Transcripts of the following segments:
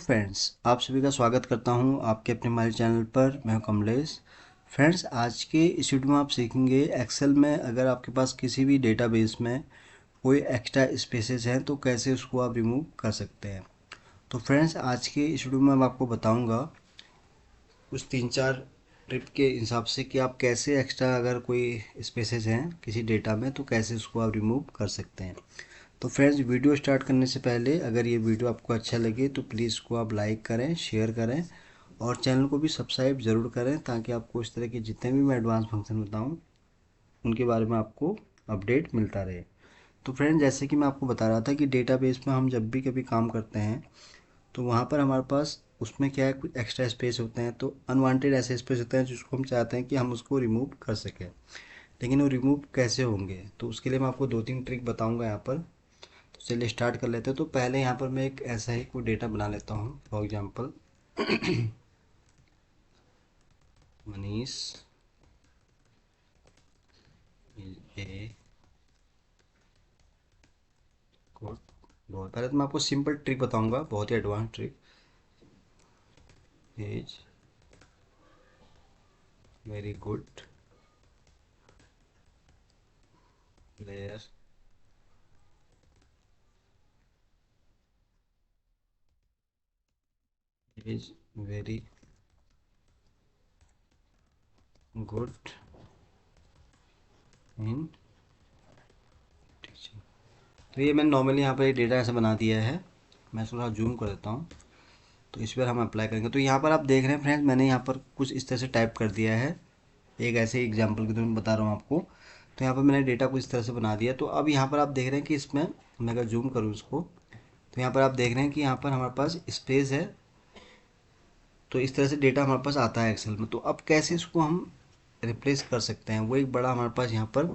Friends, आप सभी का स्वागत करता हूं आपके अपने हमारे चैनल पर। मैं हूं कमलेश। फ्रेंड्स, आज के इस वीडियो में आप सीखेंगे एक्सेल में अगर आपके पास किसी भी डेटाबेस में कोई एक्स्ट्रा स्पेसेस हैं तो कैसे उसको आप रिमूव कर सकते हैं। तो फ्रेंड्स, आज के इस वीडियो में मैं आपको बताऊंगा कुछ 3-4 ट्रिप के हिसाब से कि आप कैसे एक्स्ट्रा अगर कोई स्पेसेस हैं किसी डेटा में तो कैसे उसको आप रिमूव कर सकते हैं। तो फ्रेंड्स, वीडियो स्टार्ट करने से पहले अगर ये वीडियो आपको अच्छा लगे तो प्लीज़ इसको आप लाइक करें, शेयर करें और चैनल को भी सब्सक्राइब ज़रूर करें ताकि आपको इस तरह के जितने भी मैं एडवांस फंक्शन बताऊं उनके बारे में आपको अपडेट मिलता रहे। तो फ्रेंड्स, जैसे कि मैं आपको बता रहा था कि डेटाबेस में हम जब भी कभी काम करते हैं तो वहाँ पर हमारे पास उसमें क्या है, कुछ एक्स्ट्रा स्पेस होते हैं। तो अनवांटेड ऐसे स्पेस होते हैं जिसको हम चाहते हैं कि हम उसको रिमूव कर सकें, लेकिन वो रिमूव कैसे होंगे तो उसके लिए मैं आपको 2-3 ट्रिक बताऊंगा यहाँ पर। तो चलिए स्टार्ट कर लेते हैं। तो पहले यहाँ पर मैं एक ऐसा ही कोई डेटा बना लेता हूँ। For example Manish a good. बहुत पहले तो मैं आपको सिंपल ट्रिक बताऊंगा, बहुत ही advance trick. Is very good player is very good in teaching. तो ये मैंने नॉर्मली यहाँ पर एक डेटा ऐसा बना दिया है। मैं थोड़ा जूम कर देता हूँ तो इस पर हम अप्लाई करेंगे। तो यहाँ पर आप देख रहे हैं फ्रेंड्स, मैंने यहाँ पर कुछ इस तरह से टाइप कर दिया है। एक ऐसे एग्जांपल के थ्रू मैं बता रहा हूँ आपको। तो यहाँ पर मैंने डेटा को इस तरह से बना दिया। तो अब यहाँ पर आप देख रहे हैं कि इसमें मैं अगर जूम करूँ इसको तो यहाँ पर आप देख रहे हैं कि यहाँ पर हमारे पास स्पेस है। तो इस तरह से डेटा हमारे पास आता है एक्सेल में। तो अब कैसे इसको हम रिप्लेस कर सकते हैं, वो एक बड़ा हमारे पास यहाँ पर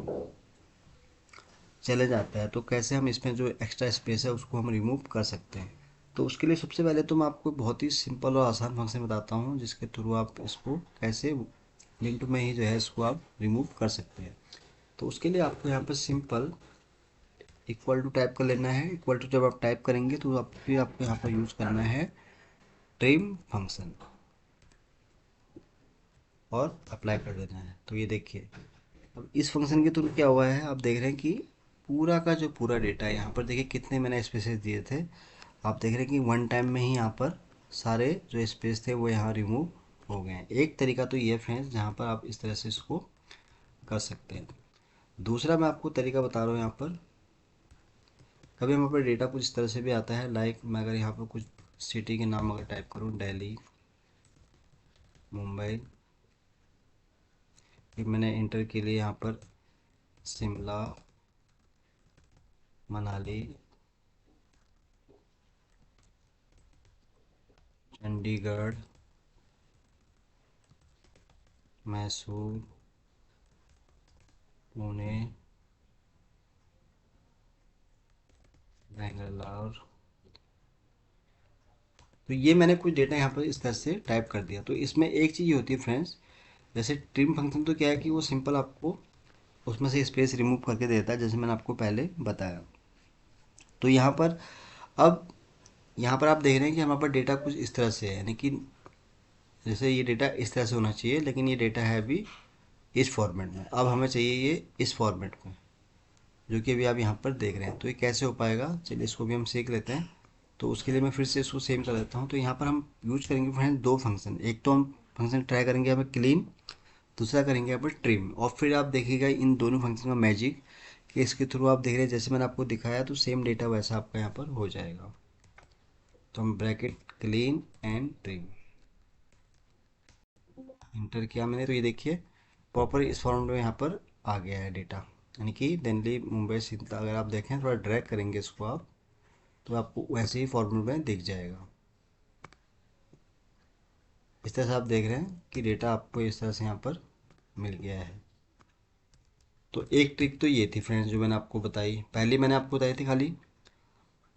चले जाता है। तो कैसे हम इसमें जो एक्स्ट्रा स्पेस है उसको हम रिमूव कर सकते हैं। तो उसके लिए सबसे पहले तो मैं आपको बहुत ही सिंपल और आसान फंक्शन बताता हूँ जिसके थ्रू आप इसको कैसे मिनट में ही जो है इसको आप रिमूव कर सकते हैं। तो उसके लिए आपको यहाँ पर सिंपल इक्वल टू टाइप कर लेना है। इक्वल टू जब आप टाइप करेंगे तो आप फिर आपको यहाँ पर यूज़ करना है ट्रिम फंक्शन और अप्लाई कर देना है। तो ये देखिए, अब इस फंक्शन के थ्रू क्या हुआ है, आप देख रहे हैं कि पूरा का जो पूरा डेटा है यहाँ पर देखिए कितने मैंने स्पेसेस दिए थे। आप देख रहे हैं कि वन टाइम में ही यहाँ पर सारे जो स्पेस थे वो यहाँ रिमूव हो गए हैं। एक तरीका तो ये फ्रेंड्स जहाँ पर आप इस तरह से इसको कर सकते हैं। दूसरा मैं आपको तरीका बता रहा हूँ। यहाँ पर कभी हमारे पर डेटा कुछ इस तरह से भी आता है, लाइक मैं अगर यहाँ पर कुछ सिटी के नाम अगर टाइप करूँ, दिल्ली, मुंबई, फिर मैंने इंटर के लिए यहाँ पर शिमला, मनाली, चंडीगढ़, मैसूर, पुणे, बेंगलोर। तो ये मैंने कुछ डेटा यहाँ पर इस तरह से टाइप कर दिया। तो इसमें एक चीज़ होती है फ्रेंड्स, जैसे ट्रिम फंक्शन तो क्या है कि वो सिंपल आपको उसमें से स्पेस रिमूव करके देता है जैसे मैंने आपको पहले बताया। तो यहाँ पर अब यहाँ पर आप देख रहे हैं कि हमारे पास डेटा कुछ इस तरह से है, यानी कि जैसे ये डेटा इस तरह से होना चाहिए, लेकिन ये डेटा है अभी इस फॉर्मेट में। अब हमें चाहिए ये इस फॉर्मेट में जो कि अभी आप यहाँ पर देख रहे हैं। तो ये कैसे हो पाएगा, चलिए इसको भी हम सीख लेते हैं। तो उसके लिए मैं फिर से इसको सेम कर देता हूँ। तो यहाँ पर हम यूज करेंगे फ्रेंड्स दो फंक्शन। एक तो हम फंक्शन ट्राई करेंगे यहाँ पर क्लीन, दूसरा करेंगे यहाँ पर ट्रिम। और फिर आप देखिएगा इन दोनों फंक्शन का मैजिक कि इसके थ्रू आप देख रहे हैं जैसे मैंने आपको दिखाया तो सेम डेटा वैसा आपका यहाँ पर हो जाएगा। तो हम bracket clean and trim inter किया मैंने, तो ये देखिए प्रॉपर इस फॉर्म में यहाँ पर आ गया है डेटा, यानी कि दिल्ली, मुंबई, शिमला। अगर आप देखें थोड़ा ड्रैग करेंगे इसको आप तो आपको वैसे ही फॉर्मूले में दिख जाएगा। इस तरह से आप देख रहे हैं कि डेटा आपको इस तरह से यहाँ पर मिल गया है। तो एक ट्रिक तो ये थी फ्रेंड्स जो मैंने आपको बताई। पहले मैंने आपको बताई थी खाली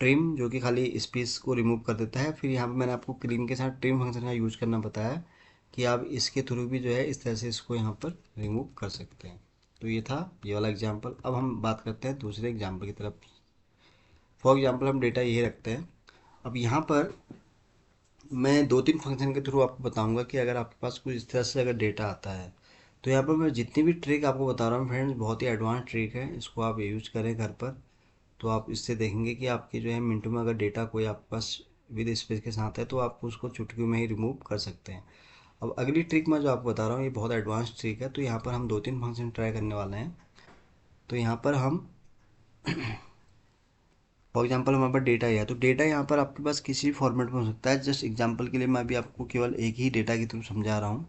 ट्रिम जो कि खाली स्पेस को रिमूव कर देता है। फिर यहाँ पर मैंने आपको क्लीन के साथ ट्रिम फंक्शन का यूज करना बताया कि आप इसके थ्रू भी जो है इस तरह से इसको यहाँ पर रिमूव कर सकते हैं। तो ये था ये वाला एग्जाम्पल। अब हम बात करते हैं दूसरे एग्जाम्पल की तरफ। फॉर एग्जाम्पल हम डेटा ये रखते हैं। अब यहाँ पर मैं दो तीन फंक्शन के थ्रू आपको बताऊंगा कि अगर आपके पास कुछ इस तरह से अगर डेटा आता है तो यहाँ पर मैं जितनी भी ट्रिक आपको बता रहा हूँ फ्रेंड्स, बहुत ही एडवांस ट्रिक है, इसको आप यूज करें घर पर। तो आप इससे देखेंगे कि आपकी जो है मिनटों में अगर डेटा कोई आपके पास विद स्पेस के साथ है तो आप उसको चुटकियों में ही रिमूव कर सकते हैं। अब अगली ट्रिक मैं जो आपको बता रहा हूँ ये बहुत एडवांस ट्रिक है। तो यहाँ पर हम दो तीन फंक्शन ट्राई करने वाले हैं। तो यहाँ पर हम फॉर एग्जांपल हमारे पास डेटा है, तो डेटा यहाँ पर आपके पास किसी भी फॉर्मेट में हो सकता है। जस्ट एग्जांपल के लिए मैं अभी आपको केवल एक ही डेटा की तरफ समझा रहा हूँ।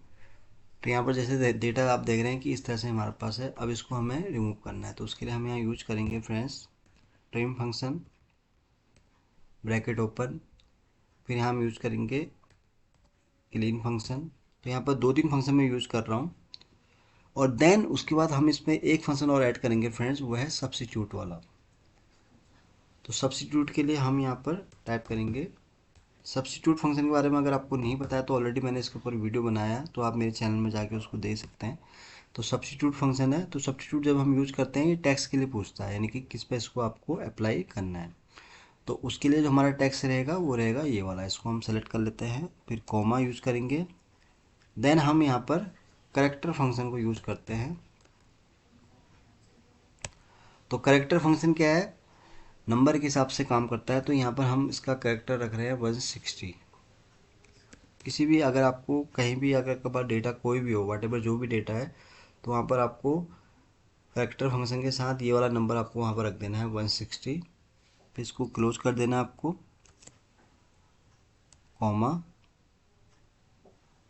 तो यहाँ पर जैसे डेटा आप देख रहे हैं कि इस तरह से हमारे पास है। अब इसको हमें रिमूव करना है, तो उसके लिए हम यहाँ यूज करेंगे friends trim function, bracket open, फिर यहाँ हम यूज करेंगे क्लीन फंक्शन। तो यहाँ पर दो तीन फंक्शन में यूज कर रहा हूँ। और देन उसके बाद हम इसमें एक फंक्शन और ऐड करेंगे फ्रेंड्स, वो है सब्स्टिट्यूट वाला। तो सब्स्टिट्यूट के लिए हम यहाँ पर टाइप करेंगे। सब्स्टिट्यूट फंक्शन के बारे में अगर आपको नहीं पता है तो ऑलरेडी मैंने इसके ऊपर वीडियो बनाया है, तो आप मेरे चैनल में जाके उसको देख सकते हैं। तो सब्स्टिट्यूट फंक्शन है, तो सब्स्टिट्यूट जब हम यूज करते हैं ये टैक्स के लिए पूछता है, यानी कि किस पे इसको आपको अप्लाई करना है। तो उसके लिए जो हमारा टैक्स रहेगा वो रहेगा ये वाला, इसको हम सेलेक्ट कर लेते हैं, फिर कॉमा यूज करेंगे। देन हम यहाँ पर करेक्टर फंक्शन को यूज करते हैं। तो करेक्टर फंक्शन क्या है, नंबर के हिसाब से काम करता है। तो यहाँ पर हम इसका करेक्टर रख रहे हैं 160। किसी भी अगर आपको कहीं भी अगर आपके पास डेटा कोई भी हो, वट जो भी डेटा है, तो वहाँ पर आपको करेक्टर फंक्शन के साथ ये वाला नंबर आपको वहाँ पर रख देना है 160। फिर इसको क्लोज कर देना है आपको, कॉमा।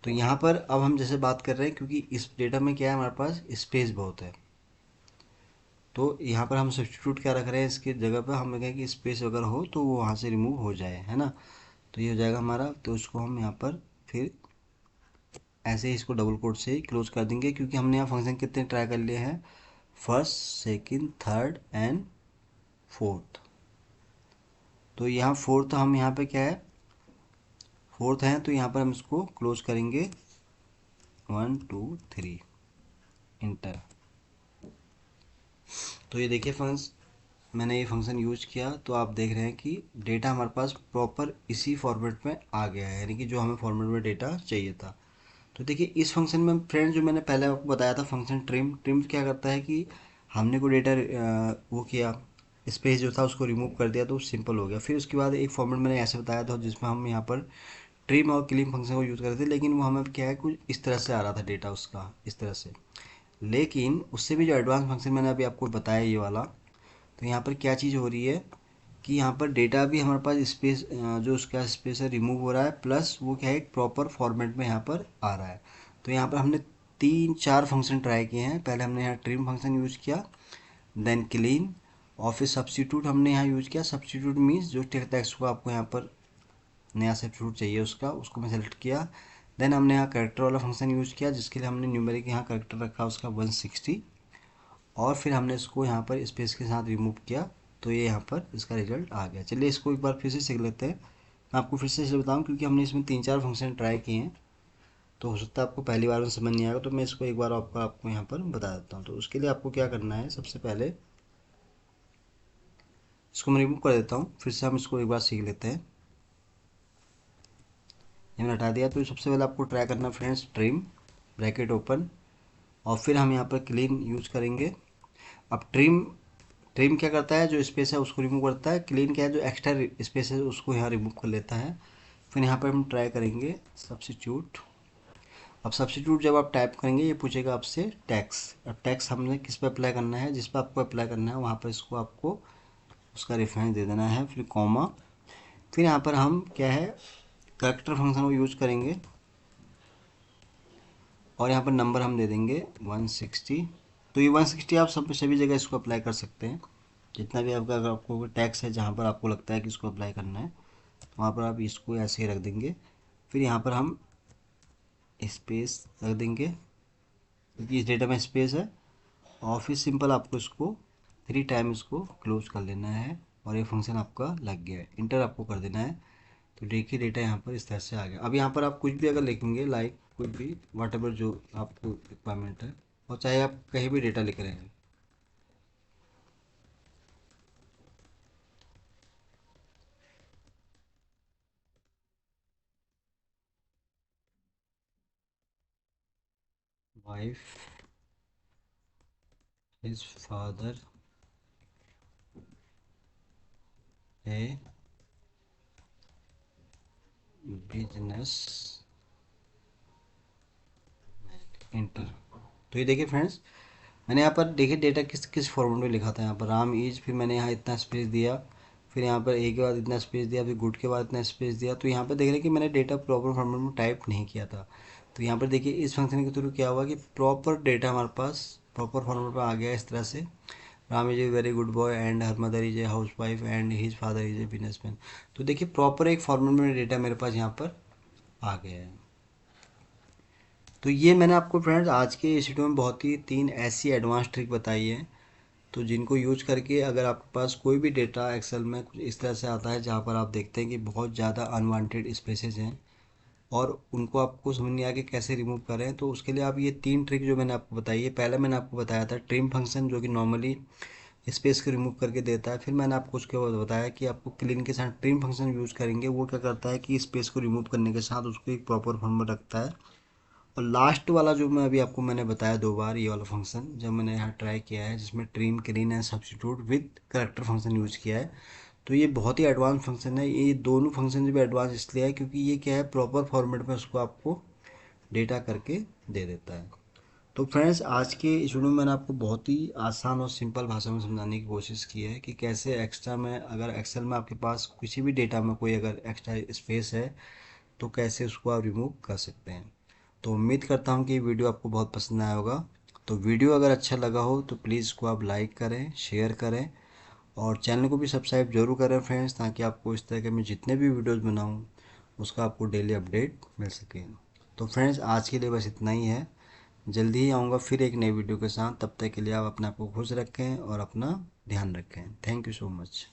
तो यहाँ पर अब हम जैसे बात कर रहे हैं, क्योंकि इस डेटा में क्या है हमारे पास स्पेस बहुत है, तो यहाँ पर हम सब्स्टिट्यूट क्या रख रहे हैं, इसके जगह पर हम कहें कि स्पेस अगर हो तो वो वहाँ से रिमूव हो जाए, है ना। तो ये हो जाएगा हमारा। तो इसको हम यहाँ पर फिर ऐसे ही इसको डबल कोट से ही क्लोज कर देंगे, क्योंकि हमने यहाँ फंक्शन कितने ट्राई कर लिए हैं, first, second, third and fourth. तो यहाँ फोर्थ हम यहाँ पे क्या है, फोर्थ है, तो यहाँ पर हम इसको क्लोज करेंगे 1 2 3, इंटर। तो ये देखिए फ्रेंड्स, मैंने ये फंक्शन यूज किया तो आप देख रहे हैं कि डेटा हमारे पास प्रॉपर इसी फॉर्मेट में आ गया है, यानी कि जो हमें फॉर्मेट में डेटा चाहिए था। तो देखिए इस फंक्शन में फ्रेंड जो मैंने पहले आपको बताया था फंक्शन ट्रिम, ट्रिम क्या करता है कि हमने कोई डेटा वो किया, स्पेस जो था उसको रिमूव कर दिया तो सिंपल हो गया। फिर उसके बाद एक फॉर्मेट मैंने ऐसे बताया था जिसमें हम यहाँ पर ट्रिम और क्लीन फंक्शन को यूज़ कर रहे थे, लेकिन वो हमें क्या है कुछ इस तरह से आ रहा था डेटा उसका, इस तरह से। लेकिन उससे भी जो एडवांस फंक्शन मैंने अभी आपको बताया ये वाला, तो यहाँ पर क्या चीज़ हो रही है कि यहाँ पर डेटा भी हमारे पास स्पेस, जो उसका स्पेस है रिमूव हो रहा है, प्लस वो क्या है एक प्रॉपर फॉर्मेट में यहाँ पर आ रहा है। तो यहाँ पर हमने तीन चार फंक्शन ट्राई किए हैं। पहले हमने यहाँ ट्रिम फंक्शन यूज़ किया, देन क्लीन, और फिर सब्स्टिट्यूट हमने यहाँ यूज़ किया। सब्स्टिट्यूट मीन्स जो टेक्स्ट को आपको यहाँ पर नया सब्स्टिट्यूट चाहिए उसका, उसको मैं सेलेक्ट किया। देन हमने यहाँ करेक्टर वाला फंक्शन यूज़ किया, जिसके लिए हमने न्यूमेरिक यहाँ करेक्टर रखा उसका 160, और फिर हमने इसको यहाँ पर स्पेस के साथ रिमूव किया। तो ये यहाँ पर इसका रिजल्ट आ गया। चलिए इसको एक बार फिर से सीख लेते हैं। मैं आपको फिर से इसे बताऊँ, क्योंकि हमने इसमें तीन चार फंक्शन ट्राई किए हैं, तो हो सकता है आपको पहली बार में समझ नहीं आएगा। तो मैं इसको एक बार आपको यहाँ पर बता देता हूँ। तो उसके लिए आपको क्या करना है, सबसे पहले इसको मैं रिमूव कर देता हूँ, फिर से हम इसको एक बार सीख लेते हैं। ये मैंने हटा दिया। तो सबसे पहले आपको ट्राई करना है फ्रेंड्स ट्रिम, ब्रैकेट ओपन, और फिर हम यहाँ पर क्लीन यूज करेंगे। अब ट्रिम, ट्रिम क्या करता है, जो स्पेस है उसको रिमूव करता है। क्लीन क्या है, जो एक्स्ट्रा स्पेस है उसको यहाँ रिमूव कर लेता है। फिर यहाँ पर हम ट्राई करेंगे सब्स्टिट्यूट। अब सब्स्टिट्यूट जब आप टाइप करेंगे ये पूछेगा आपसे टैक्स। अब टैक्स हमने किस पे अप्लाई करना है, जिस पर आपको अप्लाई करना है वहाँ पर इसको आपको उसका रेफरेंस दे देना है, फिर कॉमा। फिर यहाँ पर हम क्या है करेक्टर फंक्शन को यूज करेंगे, और यहाँ पर नंबर हम दे देंगे 160। तो ये 160 आप सब सभी जगह इसको अप्लाई कर सकते हैं, जितना भी आपका अगर आपको टैक्स है जहाँ पर आपको लगता है कि इसको अप्लाई करना है, तो वहाँ पर आप इसको ऐसे ही रख देंगे। फिर यहाँ पर हम स्पेस रख देंगे, क्योंकि इस डेटा में स्पेस है। और फिर सिंपल आपको इसको 3 टाइम इसको क्लोज कर लेना है, और ये फंक्शन आपका लग गया है। इंटर आपको कर देना है। तो देखिए डेटा यहाँ पर इस तरह से आ गया। अब यहाँ पर आप कुछ भी अगर लिखेंगे, लाइक कुछ भी वट जो आपको रिक्वायरमेंट है, और चाहे आप कहीं भी डेटा लिख रहे हैं, वाइफ, हिज फादर है बिजनेस इंटर। तो ये देखिए फ्रेंड्स, मैंने यहाँ पर देखिए डेटा किस किस फॉर्मेट में लिखा था। यहाँ पर राम इज, फिर मैंने यहाँ इतना स्पेस दिया, फिर यहाँ पर ए के बाद इतना स्पेस दिया, फिर गुड के बाद इतना स्पेस दिया। तो यहाँ पर देख रहे हैं कि मैंने डेटा प्रॉपर फॉर्मेट में टाइप नहीं किया था। तो यहाँ पर देखिए इस फंक्शन के थ्रू क्या हुआ कि प्रॉपर डेटा हमारे पास प्रॉपर फॉर्मेट में आ गया इस तरह से। Ram is a very good boy and her mother is a house wife and his father is a businessman. तो देखिए प्रॉपर एक फॉर्मेट में डेटा मेरे पास यहाँ पर आ गया है। तो ये मैंने आपको फ्रेंड्स आज के इस वीडियो में बहुत ही 3 ऐसी एडवांस ट्रिक बताई है, तो जिनको यूज करके अगर आपके पास कोई भी डेटा एक्सेल में कुछ इस तरह से आता है जहाँ पर आप देखते हैं कि बहुत ज़्यादा अनवांटेड स्पेसेस हैं और उनको आपको समझ नहीं आया कि कैसे रिमूव करें, तो उसके लिए आप ये 3 ट्रिक जो मैंने आपको बताई है। पहले मैंने आपको बताया था ट्रिम फंक्शन, जो कि नॉर्मली स्पेस को रिमूव करके देता है। फिर मैंने आपको उसके बाद बताया कि आपको क्लीन के साथ ट्रिम फंक्शन यूज़ करेंगे, वो क्या करता है कि स्पेस को रिमूव करने के साथ उसको एक प्रॉपर फॉर्म में रखता है। और लास्ट वाला जो मैं अभी आपको मैंने बताया 2 बार, ये वाला फंक्शन जब मैंने यहाँ ट्राई किया है जिसमें trim, clean and substitute with character function use किया है, तो ये बहुत ही एडवांस फंक्शन है। ये दोनों फंक्शन भी एडवांस इसलिए है क्योंकि ये क्या है, प्रॉपर फॉर्मेट में उसको आपको डेटा करके दे देता है। तो फ्रेंड्स आज के इस वीडियो में मैंने आपको बहुत ही आसान और सिंपल भाषा में समझाने की कोशिश की है कि कैसे एक्स्ट्रा में, अगर एक्सेल में आपके पास किसी भी डेटा में कोई अगर एक्स्ट्रा स्पेस है तो कैसे उसको आप रिमूव कर सकते हैं। तो उम्मीद करता हूँ कि ये वीडियो आपको बहुत पसंद आया होगा। तो वीडियो अगर अच्छा लगा हो तो प्लीज़ इसको आप लाइक करें, शेयर करें और चैनल को भी सब्सक्राइब जरूर करें फ्रेंड्स, ताकि आपको इस तरह के मैं जितने भी वीडियोस बनाऊँ उसका आपको डेली अपडेट मिल सके। तो फ्रेंड्स आज के लिए बस इतना ही है। जल्दी ही आऊँगा फिर एक नई वीडियो के साथ। तब तक के लिए आप अपने आप को खुश रखें और अपना ध्यान रखें। Thank you so much.